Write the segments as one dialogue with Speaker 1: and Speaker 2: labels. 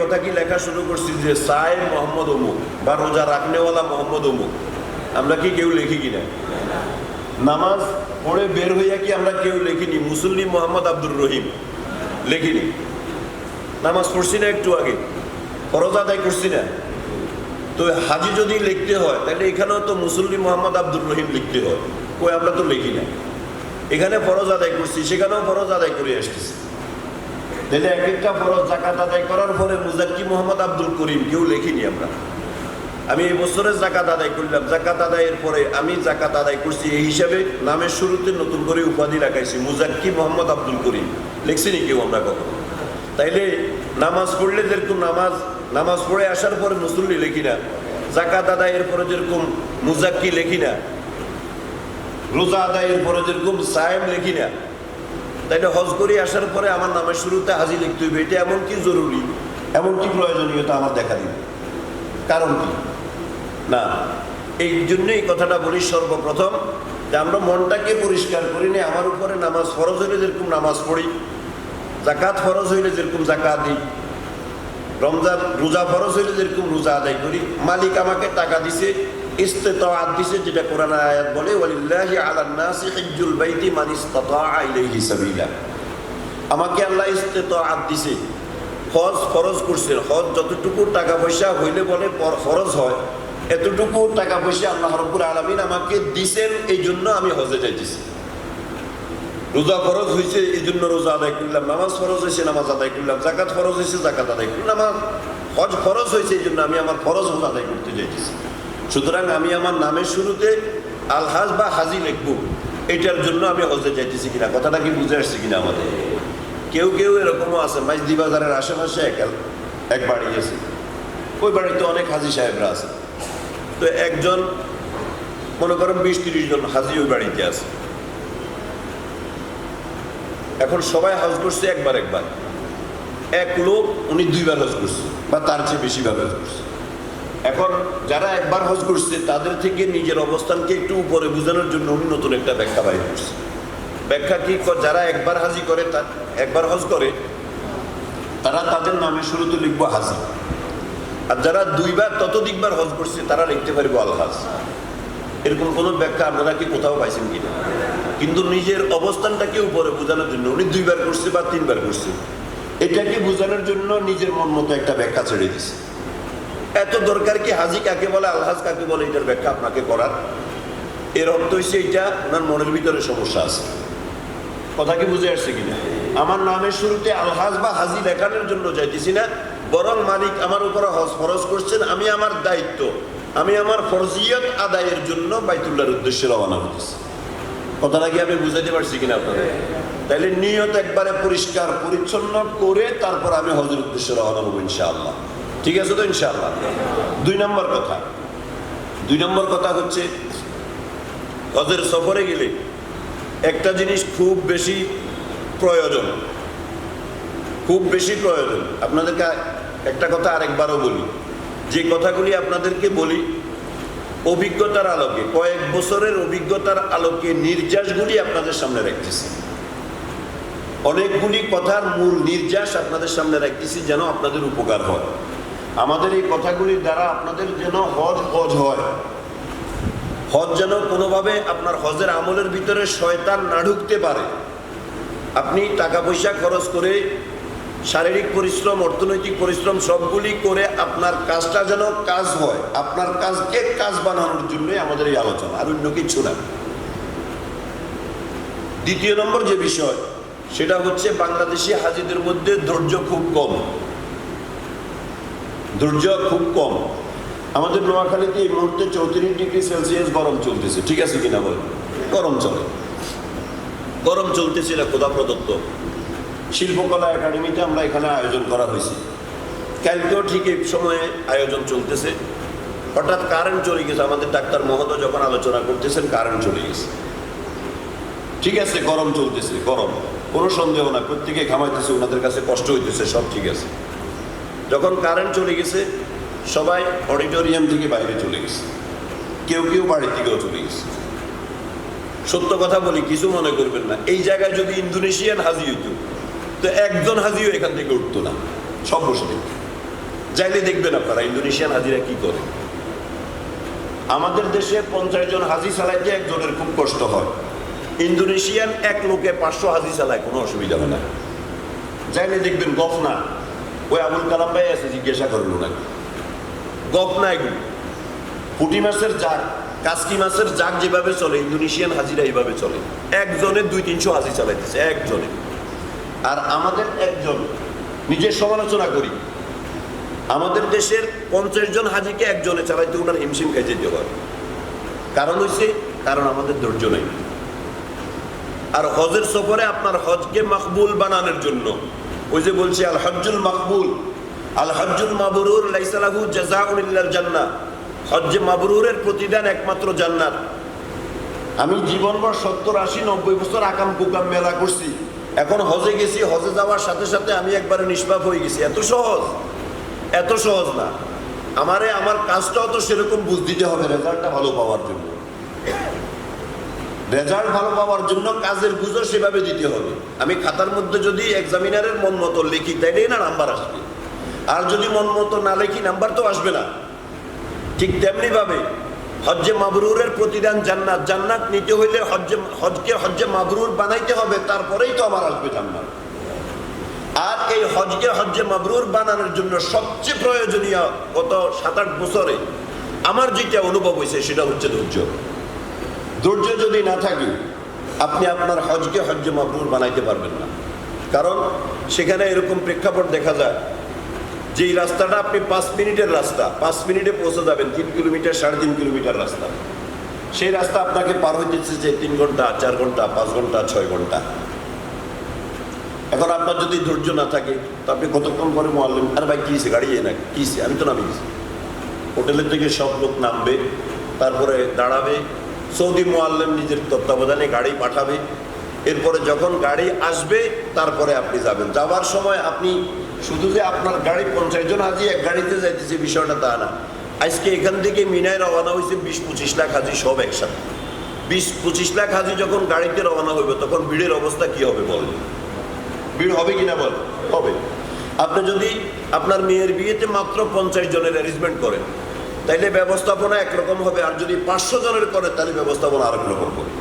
Speaker 1: কথা কি লেখা শুরু করছি যে সায়েম মোহাম্মদ অমুক বা রোজা রাখনেওয়ালা মোহাম্মদ অমুক, আমরা কি কেউ লিখি কিনা? নামাজ পড়ে বের হইয়া কি আমরা কেউ লিখিনি মুসল্লি মোহাম্মদ আব্দুর রহিম? লিখিনি। নামাজ পড়ছি না একটু আগে, ফরজ আদায় করছি না? তো হাজি যদি লিখতে হয় তাহলে এখানেও তো মুসল্লি মোহাম্মদ আব্দুর রহিম লিখতে হয়, কই আমরা তো লিখি না। এখানে ফরজ আদায় করছি, সেখানেও ফরজ আদায় করে আসতেছি। তাহলে এক একটা ফরজ জাকাত আদায় করার পরে মুজাক্কি মোহাম্মদ আব্দুল করিম কেউ লিখিনি আমরা। আমি এই বছরে জাকাত আদায় করলাম, জাকাত আদায়ের পরে আমি জাকাত আদায় করছি এই হিসাবে নামের শুরুতে নতুন করে উপাধি লাগাইছি মুজাক্কি মোহাম্মদ আব্দুল করিম, লিখছি নি কেউ আমরা কখনো? তাইলে নামাজ পড়লে যেরকম নামাজ পড়ে আসার পরে মুসল্লি লিখি না, জাকাত আদায়ের পরে যেরকম মুজাক্কি লিখি না, রোজা আদায়ের পরে যেরকম সায়েম লিখি না, তাইলে হজ করে আসার পরে আমার নামের শুরুতে হাজি লিখতে হইবে, এটা এমন কি জরুরি, এমন কি প্রয়োজনীয়তা আমার দেখা দিবে? কারণ কি না, এই জন্য এই কথাটা বলি সর্বপ্রথম যে আমরা মনটাকে পরিষ্কার করি না। আমার উপরে নামাজ ফরজ হইলে যেরকম নামাজ পড়ি, জাকাত ফরজ হইলে যেরকম জাকাত দিই, রমজান রোজা ফরজ হইলে যেরকম রোজা আদায় করি, মালিক আমাকে টাকা দিছে, ইস্তেতাআত দিছে, যেটা কোরআন আয়াত বলে ওয়ালিল্লাহি আলান নাসি হিজ্জুল বাইতি মান ইসতাতাআ ইলাইহি সাবিলা। আমাকে আল্লাহ ইস্তেতাআত দিছে, হজ ফরজ করছেন। হজ যতটুকু টাকা পয়সা হইলে বলে ফরজ হয়, এতটুকু টাকা পয়সা আল্লাহ রাব্বুল আলামিন আমাকে দিছেন, এই জন্য আমি হজে যাইতেছি। রোজা ফরজ হয়েছে এই জন্য রোজা আদায় করলাম, নামাজ ফরজ হয়েছে নামাজ আদায় করলাম, জাকাত ফরজ হয়েছে জাকাত আদায় করলাম, আমার হজ ফরজ হয়েছে এই জন্য আমি আমার ফরজ হজ আদায় করতে যাইতেছি। সুতরাং আমি আমার নামের শুরুতে আলহাজ বা হাজি লিখবো, এটার জন্য আমি হজে যাইতেছি কিনা, কথাটা কি বুঝে আসছে কিনা আমাদের? কেউ কেউ এরকমও আছে, মাইজদি বাজারের আশেপাশে এক বাড়ি আছে, ওই বাড়িতে অনেক হাজি সাহেবরা আছে। তো একজন মনে করেন 20-30 জন হাজি ওই বাড়িতে আছে। এখন সবাই হজ করছে একবার, এক লোক উনি 2বার হজ করছে বা তার চেয়ে বেশিবার হজ করছে। এখন যারা একবার হজ করছে তাদের থেকে নিজের অবস্থানকে একটু উপরে বোঝানোর জন্য উনি নতুন একটা ব্যাখ্যা বাইর করছে। ব্যাখ্যা কি, যারা একবার হাজি করে, একবার হজ করে, তারা তাদের নামের শুরুতে লিখবো হাজি, আর যারা 2বার ততোধিকবার হজ করছে তারা লিখতে পারবো আলহাজ। এরকম কোনো ব্যাখ্যা আপনারা কি কোথাও পাইছেন কিনা? কিন্তু নিজের অবস্থানটাকে উপরে বোঝানোর জন্য উনি 2বার করছে বা 3বার করছে, এটাকে বোঝানোর জন্য নিজের মন মতো একটা ব্যাখ্যা ছেড়ে দিছে। এত দরকার কি হাজি কাকে বলে আলহাজ কাকে বলে এটার ব্যাখ্যা আপনাকে করার? এর অর্থ হচ্ছে এটা ওনার মনের ভিতরে সমস্যা আছে। কথা কি বুঝে আসছে কিনা? আমার নামের শুরুতে আলহাজ বা হাজি লেখানোর জন্য যাইতেছি না, বরং মালিক আমার উপরে হজ ফরজ করছেন, আমি আমার দায়িত্ব, আমি আমার ফরজিয়ত আদায়ের জন্য বাইতুল্লাহর উদ্দেশ্যে রওনা হতেছি। কথাটা কি আমি বুঝাইতে পারছি কিনা আপনাদের? তাইলে নিয়ত একবারে পরিষ্কার পরিচ্ছন্ন করে তারপর আমি হজের উদ্দেশ্যে রওনা হবো ইনশাআল্লাহ। ঠিক আছে তো ইনশাআল্লাহ? 2 নম্বর কথা হচ্ছে হজের সফরে গেলে একটা জিনিস খুব বেশি প্রয়োজন, আপনাদেরকে একটা কথা আরেকবারও বলি, যে কথাগুলি আপনাদেরকে বলি অভিজ্ঞতার আলোকে, কয়েক বছরের অভিজ্ঞতার আলোকে নির্যাসগুলি আপনাদের সামনে রাখতেছি। অনেকগুলি কথার মূল নির্যাস আপনাদের সামনে রাখতেছি যেন আপনাদের উপকার হয়। আমাদের এই কথাগুলির দ্বারা আপনাদের যেন হজ হয়, হজ যেন কোনোভাবে আপনার হজের আমলের ভিতরে শয়তান না ঢুকতে পারে। আপনি টাকা পয়সা খরচ করে, শারীরিক পরিশ্রম, অর্থনৈতিক পরিশ্রম সবগুলি করে আপনার কাজটা যেন কাজ হয়, আপনার কাজকে কাজ বানানোর জন্যই আমাদের এই আলোচনা, আর অন্য কিছু না। 2 নম্বর যে বিষয় সেটা হচ্ছে বাংলাদেশি হাজিদের মধ্যে ধৈর্য খুব কম। আমাদের নোয়াখালীতে এই মুহূর্তে 34 ডিগ্রি সেলসিয়াস গরম চলতেছে, ঠিক আছে কিনা বলেন? গরম চলতেছে, এটা খোদা প্রদত্ত। শিল্পকলা একাডেমিতে আমরা এখানে আয়োজন করা হয়েছে, কালকেও ঠিক এই সময়ে আয়োজন চলতেছে। হঠাৎ কারেন্ট চলে গেছে, আমাদের ডাক্তার মহোদয় যখন আলোচনা করতেছেন কারেন্ট চলে গেছে। ঠিক আছে, গরম চলতেছে, কোনো সন্দেহ না, প্রত্যেকে ঘামাইতেছে, ওনাদের কাছে কষ্ট হইতেছে, সব ঠিক আছে। যখন কারেন্ট চলে গেছে সবাই অডিটোরিয়াম থেকে বাইরে চলে গেছে, কেউ বাড়ির দিকেও চলে গেছে। সত্য কথা বলি, কিছু মনে করবেন না, এই জায়গায় যদি ইন্দোনেশিয়ান হাজি হইতো তো একজন হাজিও এখান থেকে উঠতো না, সব বসে যাইলে দেখবেন আপনারা ইন্দোনেশিয়ান হাজিরা কি করে। আমাদের দেশে 50 জন হাজি চালাইতে একজনের খুব কষ্ট হয়, ইন্দোনেশিয়ান এক লোকে 500 হাজি চালায়, কোনো অসুবিধা হয় না। যাইলে দেখবেন গফনা, ওই আবুল কালাম ভাই আছে, জিজ্ঞাসা করেন ওনাকে, গফনা এগুলো পুঁটি মাছের জাগ, কাসকি মাছের জাগ যেভাবে চলে ইন্দোনেশিয়ান হাজিরা এইভাবে চলে। একজনে 200-300 হাজি চালাইতেছে একজনে। আর আমাদের একজন, নিজের সমালোচনা করি, আমাদের দেশের 50 জন হাজিকে একজনে চালাইতে ওনার হিমশিম খেয়ে যেতে হয়। কারণ হচ্ছে, কারণ আমাদের ধৈর্য নেই। আর হজের সফরে আপনার হজকে মাকবুল বানানোর জন্য ওই যে বলছে আল হজ্জুল মাকবুল আল হজ্জুল মাবরুর লাইসা লাহু জাযাউন ইল্লাল জান্নাহ, হজ্জে মাবরুরের প্রতিদান একমাত্র জান্নাত। আমি জীবনভর 70-80-90 বছর আকাম কুকাম মেলা করছি, এখন হজে গেছি, হজে যাওয়ার সাথে সাথে আমি একবারে নিষ্পাপ হয়ে গেছি। এত সহজ? এত সহজ না। আমার কাজটাও তো সেরকম বুঝ দিতে হবে রেজাল্টটা ভালো পাওয়ার জন্য। রেজাল্ট ভালো পাওয়ার জন্য কাজের বুঝও সেভাবে দিতে হবে। আমি খাতার মধ্যে যদি এক্সামিনারের মন মতো লিখি তাইলেই না নাম্বার আসবে, আর যদি মন মতো না লিখি নাম্বার তো আসবে না। ঠিক তেমনি ভাবে হজ্জে মাবরুরের প্রতিদান জান্নাত। জান্নাত নিতে হইলে হজকে হজ্জে মাবরুর বানাইতে হবে, তারপরেই তো আমার আসবে জান্নাত। আর এই হজকে হজ্জে মাবরুর বানানোর জন্য সবচেয়ে প্রয়োজনীয় গত 7-8 বছরে আমার যেটা অনুভব হয়েছে সেটা হচ্ছে ধৈর্য। ধৈর্য যদি না থাকে আপনি আপনার হজকে হজ্জে মাবরুর বানাইতে পারবেন না। কারণ সেখানে এরকম প্রেক্ষাপট দেখা যায় যে এই রাস্তাটা আপনি 5 মিনিটের রাস্তা, 5 মিনিটে পৌঁছে যাবেন, 3 কিলোমিটার 3.5 কিলোমিটার রাস্তা, সেই রাস্তা আপনাকে পার হইতেছে যে 3 ঘন্টা 4 ঘন্টা 5 ঘন্টা 6 ঘন্টা। এখন আপনার যদি ধৈর্য না থাকে তো আপনি কতক্ষণ পরে মোয়াল্লিম, আর ভাই কিসে গাড়ি না কিসে, আমি তো নামি গেছি। হোটেলের থেকে সব লোক নামবে, তারপরে দাঁড়াবে, সৌদি মোয়াল্লিম নিজের তত্ত্বাবধানে গাড়ি পাঠাবে, এরপরে যখন গাড়ি আসবে তারপরে আপনি যাবেন। যাওয়ার সময় আপনি শুধু যে আপনার গাড়ি 50 জন হাজি এক গাড়িতে যাইতেছে বিষয়টা তা না। আজকে এখান থেকে মিনায় রওনা হয়েছে 20-25 লাখ হাজি সব একসাথে। 20-25 লাখ হাজি যখন গাড়িতে রওনা হইবে তখন ভিড়ের অবস্থা কি হবে বলেন? ভিড় হবে কিনা বল? হবে। আপনি যদি আপনার মেয়ের বিয়েতে মাত্র 50 জনের অ্যারেঞ্জমেন্ট করেন তাইলে ব্যবস্থাপনা একরকম হবে, আর যদি 500 জনের করে তাহলে ব্যবস্থাপনা আরেক রকম হবে।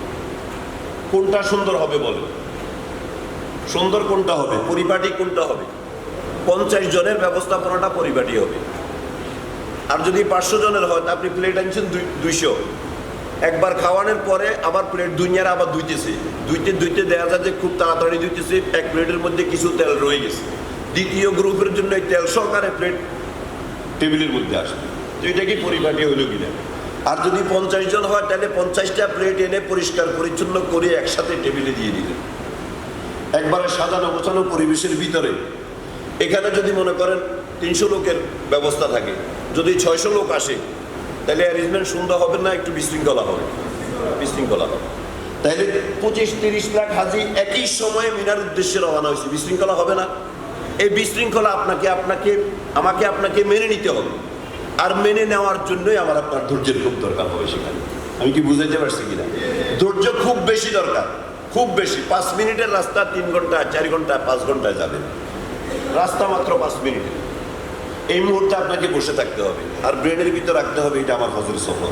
Speaker 1: কোনটা সুন্দর হবে বলেন? সুন্দর কোনটা হবে? পরিপাটি কোনটা হবে? 50 জনের ব্যবস্থাপনাটা পরিপাটি হবে। আর যদি 500 জনের হয় আপনি প্লেট আনছেন 200, একবার খাওয়ানোর পরে আবার প্লেট দুনিয়ার আবার ধুইতে দেখা যায় যে খুব তাড়াতাড়ি ধুইতেছে, এক প্লেটের মধ্যে কিছু তেল রয়ে গেছে, দ্বিতীয় গ্রুপের জন্য এই তেল সহকারে প্লেট টেবিলের মধ্যে আসবে। তো এটা কি পরিপাটি হইল কিনা? আর যদি 50 জন হয় তাহলে 50টা প্লেট এনে পরিষ্কার পরিচ্ছন্ন করে একসাথে টেবিলে দিয়ে দিলেন, একবারে সাজানো গোছানো পরিবেশের ভিতরে। এখানে যদি মনে করেন 300 লোকের ব্যবস্থা থাকে, যদি 600 লোক আসে তাহলে অ্যারেঞ্জমেন্ট সুন্দর হবে না? একটু বিশৃঙ্খলা হবে, বিশৃঙ্খলা হবে। তাইলে 25-30 লাখ হাজি একই সময়ে মিনার উদ্দেশ্যে রওনা হয়েছে, বিশৃঙ্খলা হবে না? এই বিশৃঙ্খলা আপনাকে মেনে নিতে হবে। আর মেনে নেওয়ার জন্যই আমার আপনার ধৈর্যের খুব দরকার হবে সেখানে। আমি কি বুঝাইতে পারছি কিনা? ধৈর্য খুব বেশি দরকার, খুব বেশি। 5 মিনিটের রাস্তা 3 ঘন্টা 4 ঘন্টা 5 ঘন্টায় যাবে, রাস্তা মাত্র 5 মিনিট। এই মুহূর্তে আপনাকে বসে থাকতে হবে আর ব্রেনের ভিতরে রাখতে হবে এটা আমার হজের সফর।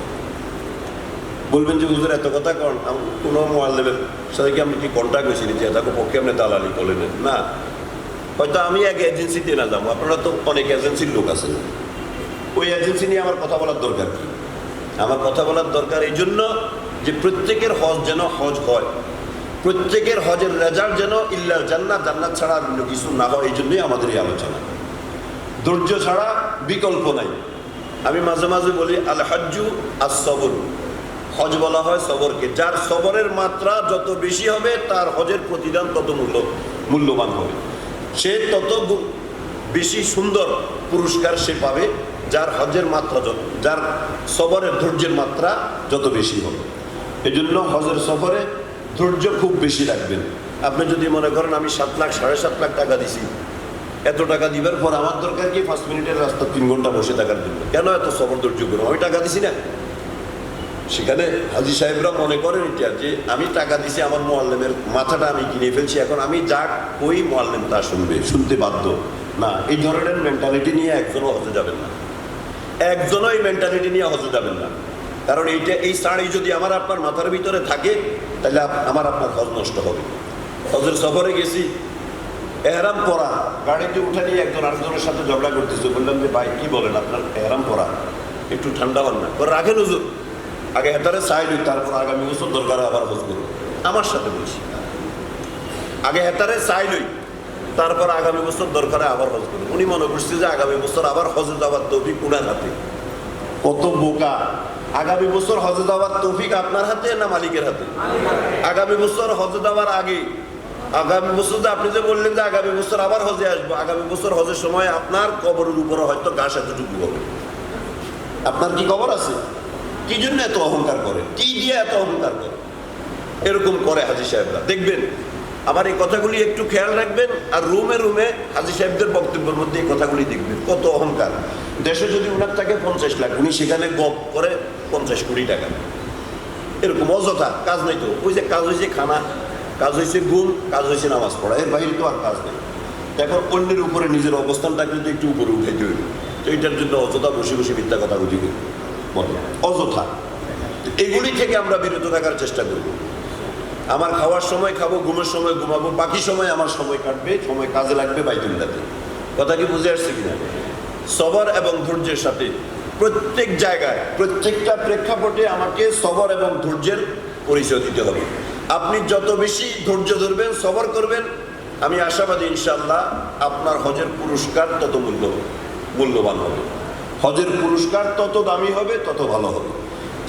Speaker 1: বলবেন যে হুজুর এত কথা কন, কোনো মোয়াল্লিমের সাথে কি আপনি কি কন্ট্যাক্ট হয়েছিলেন যে তাকে পক্ষে আপনি দালালি করলেন? না, হয়তো আমি এক এজেন্সিতে না যাবো, আপনারা তো অনেক এজেন্সির লোক আছেন, ওই এজেন্সি নিয়ে আমার কথা বলার দরকার কি? আমার কথা বলার দরকার এই জন্য যে প্রত্যেকের হজ যেন হজ হয়, প্রত্যেকের হজের রেজাল্ট যেন ইল্লাল জান্নাত, জান্নাত ছাড়া আর কিছু না হয়। এই জন্যই আমাদের এই আলোচনা। ধৈর্য ছাড়া বিকল্প নাই। আমি মাঝে মাঝে বলি আল হজ্জু আস সবর, হজ বলা হয় সবরকে। যার সবরের মাত্রা যত বেশি হবে তার হজের প্রতিদান তত মূল্যবান হবে, সে তত বেশি সুন্দর পুরস্কার সে পাবে। যার হজের মাত্রা যার সবরের ধৈর্যের মাত্রা যত বেশি হবে, এই জন্য হজের সফরে ধৈর্য খুব বেশি রাখবেন। আপনি যদি মনে করেন আমি 7 লাখ 7.5 লাখ টাকা দিছি, এত টাকা দিবার পর আমার দরকার কি 5 মিনিটের রাস্তা 3 ঘন্টা বসে থাকার জন্য? কেন এত সবর ধৈর্য করবো? আমি টাকা দিছি না। সেখানে হাজি সাহেবরা মনে করেন এটা যে আমি টাকা দিছি, আমার মোয়াল্লিমের মাথাটা আমি কিনে ফেলছি, এখন আমি যা ওই মোয়াল্লিম তা শুনতে বাধ্য। না, এই ধরনের মেন্টালিটি নিয়ে একজনও হজে যাবেন না, একজনও এই মেন্টালিটি নিয়ে হজে যাবেন না। কারণ এই শাড়ি যদি আমার আপনার মাথার ভিতরে থাকে তাহলে আমার আপনার হজ নষ্ট হবে। হজের সফরে গেছি, এহরাম পরা, গাড়িতে উঠে নিয়ে একজন আরেকজনের সাথে ঝগড়া করতেছে। বললাম যে ভাই কি বলেন, আপনার এহরাম পরা, একটু ঠান্ডা হন না। রাখেন হুজুর, আগে হেতারে চাই লই, তারপর আগামী বছর দরকার আবার হজ করুন। আমার সাথে বলছি, আগে হেতারে চাই লই, তারপর আগামী বছর দরকারে আবার হজ করুন। উনি মনে করছে যে আগামী বছর আবার হজে যাওয়ার তৌফিক উনার হাতে। কত বোকা! আগামী বছর হজে যাওয়ার তৌফিক আপনার হাতে না মালিকের হাতে? আগামী বছর হজে যাওয়ার আগে, আগামী বছর যে আপনি যে বললেন যে আগামী বছর আবার হজে আসবো, আগামী বছর হজের সময় আপনার কবরের উপরে হয়তো ঘাস এতটুকু হবে। আপনার কি খবর আছে? কি জন্য এত অহংকার করে? কি দিয়ে এত অহংকার করে? এরকম করে হাজী সাহেবরা। দেখবেন, আমার এই কথাগুলি একটু খেয়াল রাখবেন। আর রুমে রুমে হাজী সাহেবদের বক্তব্যের মধ্যে এই কথাগুলি দেখবেন, কত অহংকার। দেশে যদি উনার থাকে 50 লাখ, উনি সেখানে গপ করে 50 কোটি টাকা। এরকম অযথা কাজ নেই তো। ওই যে কাজ হয়েছে খানা, কাজ হয়েছে ঘুম, কাজ হয়েছে নামাজ পড়া, এর বাইরে তো আর কাজ নেই। এখন অন্যের উপরে নিজের অবস্থানটাকে যদি একটু উপরে উঠাইতে হইল, তো এইটার জন্য অযথা বসে বসে মিথ্যা কথা বুঝি বলে, অযথা। এগুলি থেকে আমরা বিরত থাকার চেষ্টা করব। আমার খাওয়ার সময় খাবো, ঘুমের সময় ঘুমাবো, বাকি সময় আমার সময় কাটবে, সময় কাজে লাগবে বাইতুল্লাহতে। কথা কি বুঝে আসছে কিনা? সবর এবং ধৈর্যের সাথে প্রত্যেক জায়গায়, প্রত্যেকটা প্রেক্ষাপটে আমাকে সবর এবং ধৈর্যের পরিচয় দিতে হবে। আপনি যত বেশি ধৈর্য ধরবেন, সবর করবেন, আমি আশাবাদী ইনশাআল্লাহ আপনার হজের পুরস্কার তত মূল্যবান হবে, হজের পুরস্কার তত দামি হবে, তত ভালো হবে।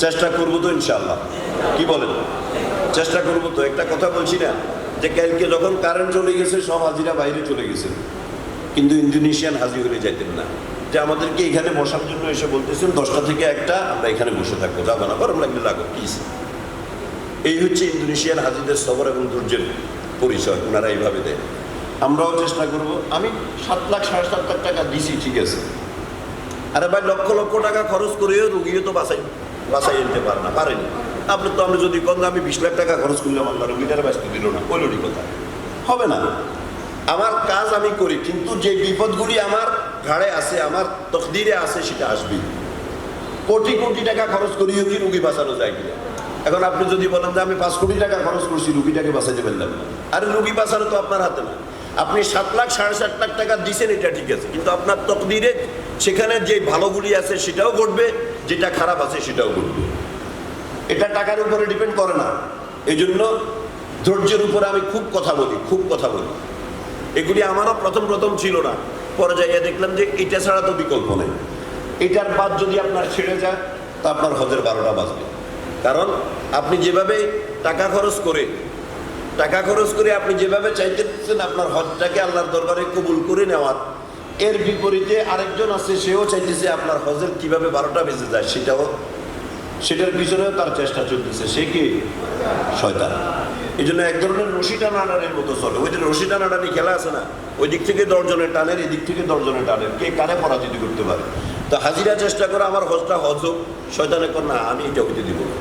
Speaker 1: চেষ্টা করবো তো ইনশাআল্লাহ? কি বলেন? চেষ্টা করবো তো। একটা কথা বলছি না যে কালকে যখন কারেন্ট চলে গেছে সব হাজিরা বাইরে চলে গেছে, কিন্তু ইন্দোনেশিয়ান হাজি হলে যাইতেন না, যে আমাদেরকে এখানে বসার জন্য এসে বলতেছেন 10টা থেকে 1টা আমরা এখানে বসে থাকবো, যাবো না, গরম লাগলে লাগো প্লিজ। এই হচ্ছে ইন্দোনেশিয়ান হাজিদের সবর এবং ধৈর্যের পরিচয়, ওনারা এইভাবে দেয়। আমরাও চেষ্টা করব। আমি 7 লাখ 7.5 লাখ টাকা দিছি, ঠিক আছে। আরে ভাই, লক্ষ লক্ষ টাকা খরচ করেও রুগীও তো বাসাই আনতে পারেনি। আপনি তো, আমি যদি কোন আমি 20 লাখ টাকা খরচ করলাম, আপনার রুগীটারে বাঁচতে দিল না, ওইলই কথা হবে না। আমার কাজ আমি করি, কিন্তু যে বিপদগুলি আমার ঘাড়ে আছে, আমার তকদিরে আছে, সেটা আসবেই। কোটি কোটি টাকা খরচ করিও কি রুগী বাঁচানো যায় কিনা? এখন আপনি যদি বলেন যে আমি 5 কোটি টাকা খরচ করছি, রুগীটাকে বাঁচাইতে পারলাম না, আরে রুগী বাঁচানো তো আপনার হাতে না। আপনি 7 লাখ 7.5 লাখ টাকা দিচ্ছেন, এটা ঠিক আছে, কিন্তু আপনার তকদিরে সেখানে যে ভালোগুলি আছে সেটাও ঘটবে, যেটা খারাপ আছে সেটাও ঘটবে। এটা টাকার উপরে ডিপেন্ড করে না। এই জন্য ধৈর্যের উপরে আমি খুব কথা বলি। এগুলি আমারও প্রথম ছিল না, পরে যাইয়া দেখলাম যে এটা ছাড়া তো বিকল্প নেই। এটার বাদ যদি আপনার ছেড়ে যায়, তা আপনার হজের 12টা বাজবে। কারণ আপনি যেভাবে টাকা খরচ করে আপনি যেভাবে চাইতেছেন আপনার হজটাকে আল্লাহর দরবারে কবুল করে নেওয়ার, এর বিপরীতে আরেকজন আছে, সেও চাইতেছে আপনার হজের কিভাবে 12টা বেজে যায়, সেটার পিছনেও তার চেষ্টা চলতেছে। সে কি? শয়তান। এই জন্য এক ধরনের রশি টানাটানির মতো চলে। ওই যে রশি টানাটানি খেলা আছে না, ওই দিক থেকে 10 জনের টানের, এই দিক থেকে 10 জনের টানের, কে কারে পরাজিত করতে পারে। তো হাজিরা চেষ্টা করে আমার হজটা হজ হোক, শয়তানে কর না আমি এটা হইতে দিব না।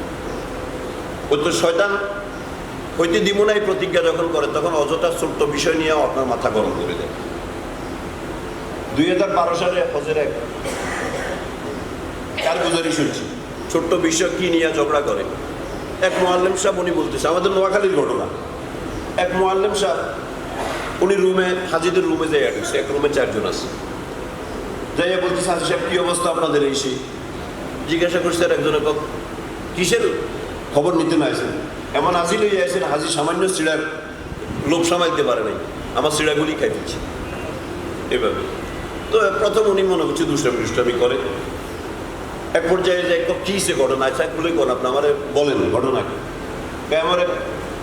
Speaker 1: ওই তো শয়তান হইতে দিব না এই প্রতিজ্ঞা যখন করে, তখন অযথা ছোট্ট বিষয় নিয়েও আপনার মাথা গরম করে দেয়। 2012 সালে হজের এক কারগুজারি শুনছি, ছোট্ট বিষয় কি নিয়ে ঝগড়া করে। এক মোয়াল্লেম সাহেব, উনি বলতেছে, আমাদের নোয়াখালীর ঘটনা, এক মোয়াল্লেম সাহেব উনি হাজিদের রুমে যাই ঢুকছে, এক রুমে 4 জন আছে, যাইয়া বলতেছে, হাজি সাহেব কি অবস্থা আপনাদের? এই সেই জিজ্ঞাসা করছে। আর একজনে কিসের খবর নিতে না আসেন? এমন হাজি লইয়া আসেন, হাজি সামান্য চিড়ার লোভ সামাইতে পারে নাই, আমার চিড়াগুলি খাই দিচ্ছে এভাবে। তো প্রথম উনি মনে করছে দুষ্টামি করে। এক পর্যায়ে যে কি সে ঘটনা আছে বলে কোন আপনি আমার বলেন ঘটনা কি? আমার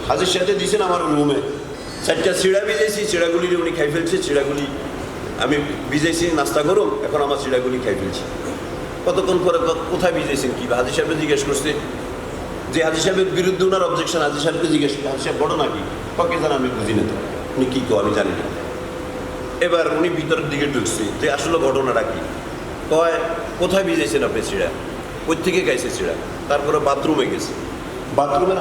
Speaker 1: হাজির সাথে দিয়েছেন আমার রুমে 4টা চিড়া ভিজাইছি, চিড়াগুলি উনি খাই ফেলছে, চিড়াগুলি আমি ভিজাইছি নাস্তা গরম, এখন আমার চিড়াগুলি খাই ফেলছি। কতক্ষণ পরে কোথায় ভিজাইছেন কি? হাজির সাহেবকে জিজ্ঞেস করছে, যে হাজির সাহেবের বিরুদ্ধে ওনার অবজেকশন, হাজির সাহেবকে জিজ্ঞেস করছে, হাজির সাহেব ঘটনা কি? পকে জানা আমি বুঝি না তো, উনি কী কো আমি জানি না। এবার উনি ভিতরের দিকে ঢুকছে যে আসলে ঘটনাটা কি। কয়, কোথায় ভিজাইছেন আপনি চিড়া? ওই থেকে গাইছে চিড়া। তারপরে বাথরুমে গেছে, বাথরুমের